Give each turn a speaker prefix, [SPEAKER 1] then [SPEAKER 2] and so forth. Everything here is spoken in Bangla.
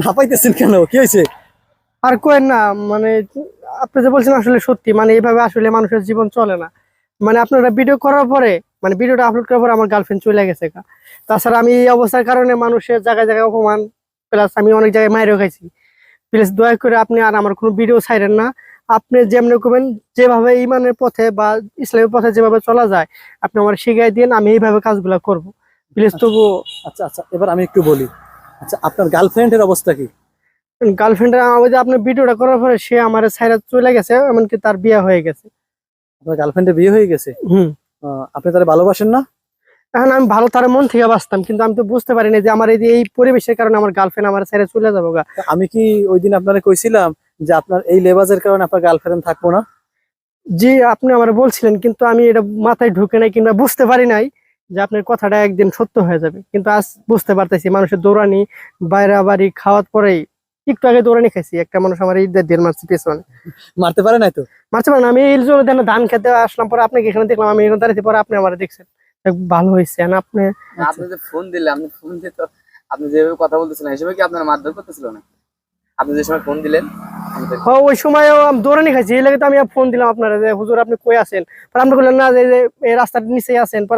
[SPEAKER 1] হাঁপাইতেছেন কেন, কি হয়েছে?
[SPEAKER 2] আর কোয়েন না, মানে আপনি যে বলছেন আসলে সত্যি, মানে এইভাবে আসলে মানুষের জীবন চলে না। মানে আপনারা ভিডিও করার পরে, মানে ভিডিওটা আপলোড করার পরে আমার গার্লফ্রেন্ড চলে গেছে গা। তাছাড়া আমি এই অবস্থার কারণে মানুষের জায়গায় জায়গায় অপমান, প্লাস আমি অনেক জায়গায় মাইরও খাইছি। প্লিজ দয়া করে আপনি আর আমার কোনো ভিডিও ছাইরেন না। আপনি যেমনি করবেন, যেভাবে ইমানের পথে বা ইসলামের পথে যেভাবে চলা যায় আপনি আমার শিখাই দিন, আমি এইভাবে কাজগুলো করব। প্লিজ তবু।
[SPEAKER 1] আচ্ছা আচ্ছা, এবার আমি একটু বলি। আচ্ছা, আপনার গার্লফ্রেন্ডের অবস্থা কি?
[SPEAKER 2] গার্লফ্রেন্ড ওই যে আপনার ভিডিওটা করার পরে সে আমার ছাইরা চলে গেছে, এমনকি তার বিয়ে হয়ে গেছে।
[SPEAKER 1] আপনার গার্লফ্রেন্ডের বিয়ে হয়ে গেছে?
[SPEAKER 2] হুম।
[SPEAKER 1] আপনি তাহলে ভালোবাসেন না?
[SPEAKER 2] এখন আমি ভালো তার মন থেকে বাঁচতাম, কিন্তু আমি তো বুঝতে পারিনি যে আমার এই যে এই পরিবেশের কারণে আমার গার্লফ্রেন্ড আমার ছেড়ে চলে যাবো গা।
[SPEAKER 1] তা আমি কি ওই দিন আপনারা কইছিলাম যে আপনার এই লেবাজের কারণে আপনার গার্লফ্রেন্ড থাকবো না?
[SPEAKER 2] জি, আপনি আমার বলছিলেন, কিন্তু আমি এটা মাথায় ঢুকে নাই কিংবা বুঝতে পারি নাই যে আপনার কথাটা একদিন সত্য হয়ে যাবে। কিন্তু আজ বুঝতে পারতেছি, মানুষের দৌড়ানি, বাইরে বাড়ি খাওয়ার পরেই, একটু আগে দৌড়ানি খাইছি, একটা মানুষ আমার এই দেড় মারছে পেছনে।
[SPEAKER 1] মারতে পারে নাই তো?
[SPEAKER 2] মারছে মানে আমি এই জন্য ধান খেতে আসলাম, পরে আপনাকে এখানে দেখলাম, আমি এখানে দাঁড়িয়ে পরে আপনি আমার দেখছেন। ভালো হয়েছে না আপনি।
[SPEAKER 3] আপনি যে ফোন দিলে, আপনি ফোন দিয়ে তো আপনি যেভাবে কথা বলতেছিলেন এই সময় কি আপনার মারধর করতেছিল না? আপনি যে সময় ফোন দিলেন আমাদের
[SPEAKER 2] ওই সময় দৌড়ানি খাইছি, এই লাগে তো আমি ফোন দিলাম আপনারা যে হুজুর আপনি কই আছেন। পরে আপনি বললেন না যে এই রাস্তার নিচেই আছেন।